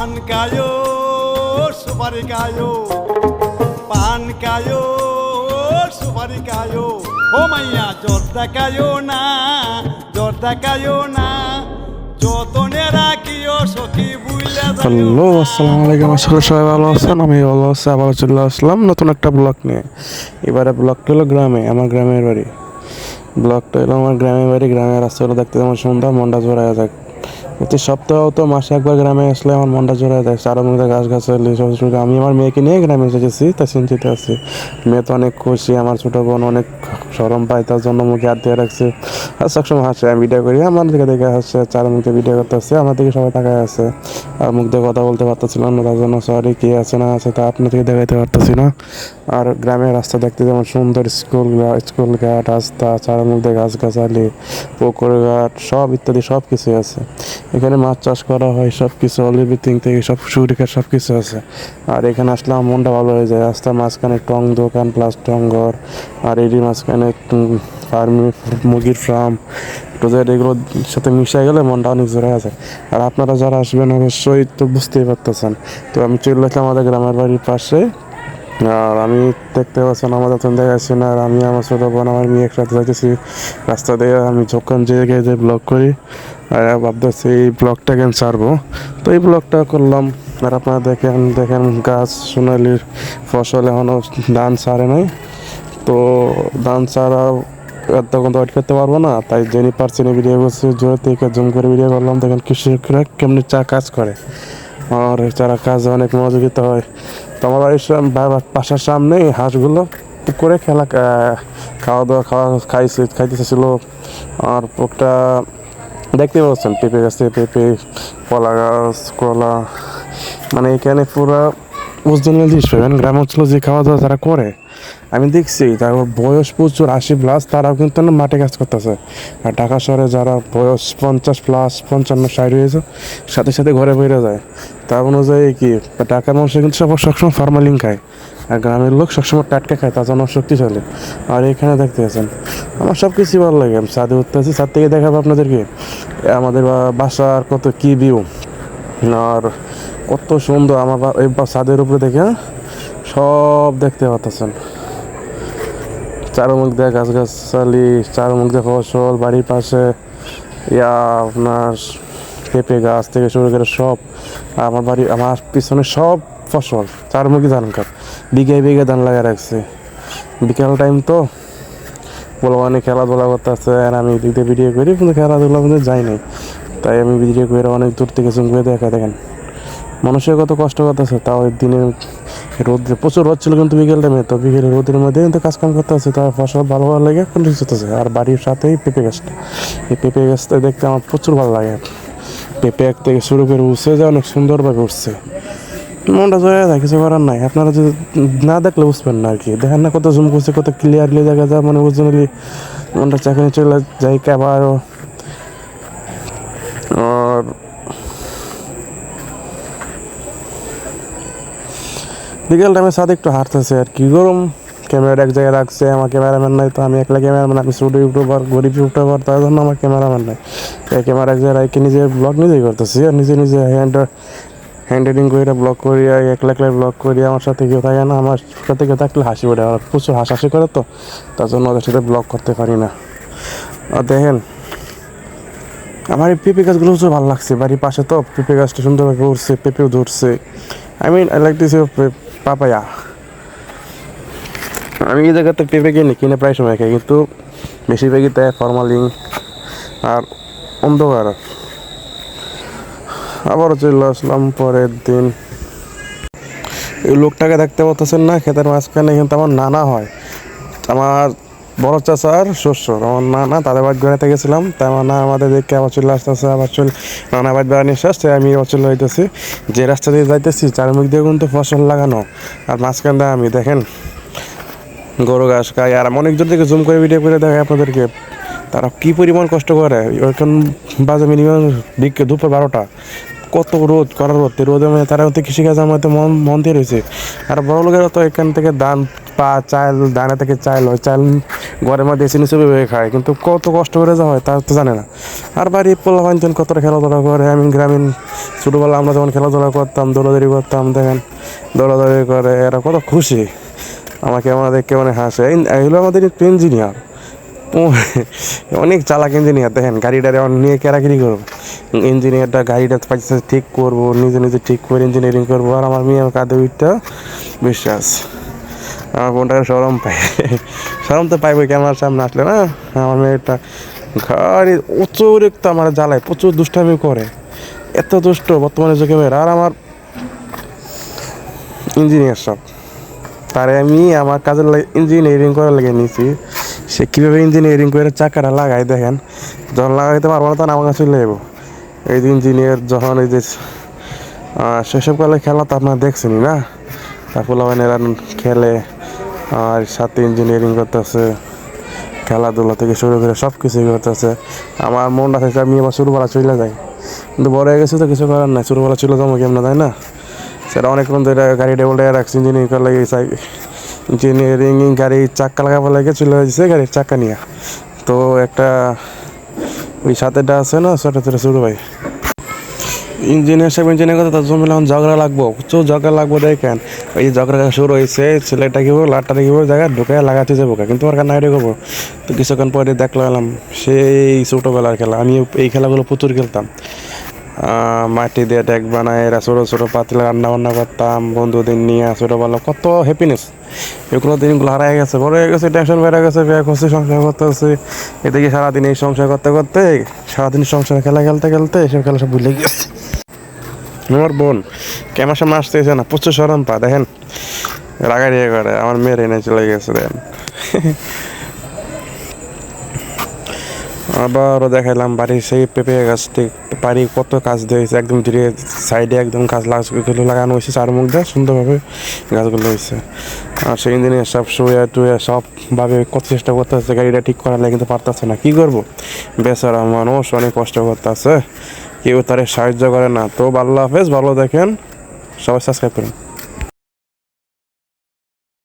পান কায়ো সুপারি কায়ো পান কায়ো সুপারি কায়ো ও মাইয়া জর্দা কায়ো না যতনে রাখিও সখী বুইলা হ্যালো, আসসালামু আলাইকুম। আসলে সবাই ভালো আছেন, আমি ভালো আছি। আবার চলে আসলাম নতুন একটা ব্লগ নিয়ে। এবারে ব্লগটা হলো গ্রামে, আমার গ্রামের বাড়ি। ব্লগটা হলো আমার গ্রামের বাড়ি। গ্রামের রাস্তাগুলো দেখতে যেমন সুন্দর, মনটা জোড়ায় যায়। প্রতি সপ্তাহ তো মাসে একবার গ্রামে আসলে আমার মনটা জোড়ায় যায়। চারমুখে গাছ গাছালি সব। আমি আমার মেয়েকে নিয়ে গ্রামে এসেছি, তাই চিন্তিত আছি। মেয়ে তো অনেক খুশি, আমার ছোটো বোন অনেক সরম পায়, তার জন্য মুখে হাত দিয়ে রাখছে। আর সবসময় হাসে, আমি ভিডিও করি, আমার দিকে দেখে হাসছে। চারমুখে ভিডিও করতে আসছে, আমার দিকে সবাই তাকায় আছে। আর মুখ দিয়ে কথা বলতে পারতেছিলাম না, তার জন্য সরি, কে আছে না আছে তা আপনার থেকে দেখাইতে পারতেছি না। আর গ্রামের রাস্তা দেখতে যেমন সুন্দর, স্কুল ঘাট, রাস্তা, চারমুখে গাছ গাছালি, পুকুর ঘাট সব ইত্যাদি সব কিছুই আছে। এখানে মাছ চাষ করা হয়, সব কিছু এভরিথিং থেকে সব সুরিকার সব কিছু আছে। আর এখানে আসলে আমার মনটা ভালো হয়ে যায়। রাস্তার মাঝখানে টং দোকান প্লাস টং ঘর, আর এরই মাঝখানে মুরগির ফার্ম, রোজার এগুলোর সাথে মিশে গেলে মনটা অনেক জোড়া আছে। আর আপনারা যারা আসবেন অবশ্যই তো বুঝতেই পারতেছেন। তো আমি চলে আসলাম আমাদের গ্রামের বাড়ির পাশে। আর আমি দেখতে পাচ্ছেন আমাদের তো দেখাচ্ছি না। আর আমি আমার ছোটো বোন আমার মেয়ে একসাথে যাইতেছি রাস্তা দিয়ে। আমি যখন যে ব্লগ করি আর ভাবতেছি এই ব্লগটা কেন ছাড়বো, তো এই ব্লগটা করলাম। আর আপনারা দেখেন গাছ সোনালির ফসল এখনও ধান ছাড়ে নাই। তো ধান ছাড়া তখন তো ওয়েট করতে পারবো না, তাই জেনে পারছি না ভিডিও করছি, জোর থেকে জুম করে ভিডিও করলাম। দেখেন কৃষকরা কেমনি কাজ করে, আর যারা কাজে অনেক মনোযোগিতা হয়। তো আমার বাড়ির বাসার সামনে হাঁসগুলো করে খাইতেছিল। আর পোকটা দেখতে পাচ্ছেন, পেঁপে গাছে পেঁপে, কলা গাছ, কলা, মানে এখানে পুরা ওজনের জিনিস পাবেন। গ্রাম অঞ্চলে যে খাওয়া দাওয়া যারা করে আমি দেখছি, তারপর বয়স প্রচুর 80+, তারাও কিন্তু মাঠে কাজ করতেছে। আর ঢাকা শহরে যারা বয়স 50+, 55-60 হয়েছে, সাথে সাথে ঘরে বেড়ে যায়। তার অনুযায়ী কি ঢাকার মানুষ কিন্তু সবসময় ফরমালিন খায়, আর গ্রামের লোক সবসময় টাটকা খায়, তার জন্য শক্তিশালী। আর এখানে দেখতে আছেন আমার সব কিছুই ভালো লাগে। আমি ছাদে উঠতে আছি, ছাদ থেকে দেখাবো আপনাদেরকে আমাদের বাসার কত কি ভিউ, আর কত সুন্দর আমার এই ছাদের উপরে দেখে সব দেখতে পাচ্ছেন। চারমুখ দিয়ে গাছ গাছালি, চারমুখ দিয়ে ফসল, বাড়ির পাশে আপনার পেঁপে গাছ থেকে শুরু করে সব। আমার পিছনে সব ফসল, চারমুখী ধান গাছ, বিঘে ধান লাগিয়ে রাখছে। বিকেল টাইম তো বলো অনেক খেলাধুলা করতে আসছে, আর আমি এদিক দিয়ে ভিডিও করি, কিন্তু খেলাধুলা কিন্তু যাই নাই। তাই আমি ভিডিও করে অনেক দূর থেকে জুম করে দেখেন মানুষের কত কষ্ট করতেছে। তাও দিনের রোদ্রে প্রচুর রোদ ছিল, কিন্তু বিকেল টাইমে তো বিকেলে রোদের মধ্যে কিন্তু কাজকাম করতে আছে, তার ফসল ভালো ভালো লাগে কন্টিনিউ হতেছে। আর বাড়ির সাথেই পেঁপে গাছটা, এই পেঁপে গাছটা দেখতে আমার প্রচুর ভালো লাগে। পেঁপে এক থেকে শুরু করে উঠছে যে অনেক সুন্দরভাবে উঠছে, মনটা জয় যায়, কিছু করার নাই। আপনারা যদি না দেখলে বুঝবেন না আর কি। দেখেন না কত জুম করছে, কত ক্লিয়ারলি দেখা যায়, মানে ওজনলি মনটা চাকরি চলে যায় আবারও। আর বিকেল টাইমে সাথে একটু হাঁটতেছে আর কি, গরম। ক্যামেরাটা এক জায়গায় রাখছে, আমার ক্যামেরাম্যান নাই, তো আমি একলা ক্যামেরাম্যান। আমি ছোটো ইউটিউবার, গরিব ইউটিউবার, তার জন্য আমার ক্যামেরাম্যান নাই। এই ক্যামেরা এক জায়গায় রাখি নিজের ব্লগ নিজেই করতেছি, আর নিজে হ্যান্ড এডিটিং করে ব্লগ করি, আর একলা ব্লগ করি। আমার সাথে কেউ থাকে না, আমার সাথে কেউ থাকলে হাসি ওঠে, আর প্রচুর হাসাহাসি করে, তো তার জন্য ওদের সাথে ব্লগ করতে পারি না। আর দেখেন আমার এই পেঁপে গাছগুলো প্রচুর ভালো লাগছে। বাড়ির পাশে তো পেঁপে গাছটা সুন্দরভাবে উঠছে, পেঁপেও ধরছে। I like this papaya. আমি এই জায়গাতে পেঁপে কিনে প্রায় সময় খাই, কিন্তু বেশিরভাগই তাই ফরমালিন আর অন্ধকার। আবারও চলে আসলাম পরের দিন। এই লোকটাকে দেখতে পাচ্ছেন না, ক্ষেতের মাঝখানে কিন্তু আমার নানা হয়, আমার বড় চাচার শ্বশুর, আমার নানা, তাদের বাড়ি বেড়াতে গেছিলাম। তাই আমার নানা আমাদের দেখে আবার চলে আসতেছে, আবার নানা বাড়ি বেড়ানি শেষ, তাই আমি আবার চলে যাইতেছি। যে রাস্তা দিয়ে যাইতেছি চারমুখ দিয়ে কিন্তু ফসল লাগানো, আর মাঝখান দিয়ে আমি দেখেন গরু ঘাস খায়। আর অনেকজন থেকে জুম করে ভিডিও করে দেখায় আপনাদেরকে তারা কী পরিমাণ কষ্ট করে। ওইখান বাজে মিনিমাম দুপুর 12টা, কত রোদ, করার রোদ, রোদে মানে তারা হচ্ছে কৃষিকাজ আমার মন দিয়ে রয়েছে। আর বড় লোকেরা তো এখান থেকে ধান চাল দানা থেকে চাল হয়, চাল ঘরের মধ্যে এসে নিচে ভেবে খায়, কিন্তু কত কষ্ট করে যা হয় তা তো জানে না। আর বাড়ির পোলাপান কতটা খেলাধুলা করে। আমি গ্রামীণ ছোটোবেলা আমরা যখন খেলাধুলা করতাম, দৌড়াদৌড়ি করতাম, দেখেন দৌড়াদৌড়ি করে এরা কত খুশি, আমাকে আমরা দেখে মানে হাসে। এগুলো আমাদের ইঞ্জিনিয়ার, অনেক চালাক ইঞ্জিনিয়ার। দেখেন গাড়িটা নিয়ে কেরাকিরি করবো, ইঞ্জিনিয়ারটা গাড়িটা পাইছে ঠিক করবো, নিজে নিজে ঠিক করে ইঞ্জিনিয়ারিং করবো। আর আমার মেয়ে কাঁধে উঠটা বিশ্বাস, আমার বোনটাকে সরম পাই, সরম তো পাইবই ক্যামেরার সামনে আসলে না। আমার মেয়েটা গাড়ি অতিরিক্ত আমার জ্বালায়, প্রচুর দুষ্টামি করে, এত দুষ্ট বর্তমানে যুগে মেয়েরা। আর আমার ইঞ্জিনিয়ার সব, তারে আমি আমার কাজের ইঞ্জিনিয়ারিং করার লেগে নিয়েছি। সে কীভাবে ইঞ্জিনিয়ারিং করে চাকাটা লাগাই দেখেন, যখন লাগাইতে পারবো না তখন আমার কাছে চলে যাবো। এই যে ইঞ্জিনিয়ার যখন এই যে শৈশবকালে খেলা তো আপনারা দেখছেনই না, তারপর এরা খেলে আর সাথে ইঞ্জিনিয়ারিং করতেছে, খেলাধুলা থেকে শুরু করে সব কিছুই করতেছে। আমার মনটা থেকে আমি আবার ছোটোবেলা চলে যাই, কিন্তু বড় হয়ে গেছে তো কিছু করার নাই, ছোটোবেলা চলে যাবো কেমন তাই না। সেটা অনেকক্ষণ ধরে গাড়ি টেবলটা রাখছে, ইঞ্জিনিয়ারিং করার লাগে, ইঞ্জিনিয়ারিং গাড়ির চাক্কা লাগাবার লাগে চলে যাচ্ছে গাড়ির চাক্কা নিয়ে। তো একটা ওই সাথেটা আছে না, সেটা ছোটো ভাই ইঞ্জিনিয়ার সাহেব ইঞ্জিনিয়ার কথা, তার জন্য এখন ঝগড়া লাগবো, প্রচুর ঝগড়া লাগবো। দেখেন এই যে ঝগড়া শুরু হয়েছে, ছেলেটা কি বলবো লাটটা কি বলবো জায়গায় ঢুকে লাগাতে যাবো, কিন্তু ওর নাইটে করবো। তো কিছুক্ষণ পরে দেখলাম সেই ছোটোবেলার খেলা, আমি এই খেলাগুলো প্রচুর খেলতাম। মাটি দিয়ে ডেক বানায় এরা ছোটো ছোটো পাতলা রান্না বান্না করতাম বন্ধুদের নিয়ে, ছোটোবেলা কত হ্যাপিনেস। এগুলো দিনগুলো হারাই গেছে, বড় হয়ে গেছে, টেনশন বেড়ে গেছে, বিয়ে করছে, সংসার করতে হচ্ছে। এদিকে সারাদিন এই সংসার করতে করতে, সারাদিন সংসারে খেলা খেলতে খেলতে এসব খেলা সব ভুলে গেছে। আমার বোন ক্যামেরার সামনে আসতেছে না, প্রচুর সরম পা, দেখেন রাগারিয়া করে, আমার মেয়ের এনে চলে গেছে। দেখেন আবারও দেখাইলাম বাড়ির সেই পেঁপে গাছটি, বাড়ি কত কাজ দিয়েছে, একদম ধীরে সাইডে একদম গাছ লাগানো হয়েছে, চার মুখ দিয়ে সুন্দরভাবে গাছগুলো হয়েছে। আর সেই ইঞ্জিনিয়ার সব শুয়ে টুয়ে সবভাবে কত চেষ্টা করতে হচ্ছে গাড়িটা ঠিক করার লাগে, কিন্তু পারতেছে না। কী করবো, বেচারা মানুষ অনেক কষ্ট করতেছে, কেউ তারে সাহায্য করে না। তো আল্লাহ হাফেজ, ভালো দেখেন, সবাই সাবস্ক্রাইব করেন।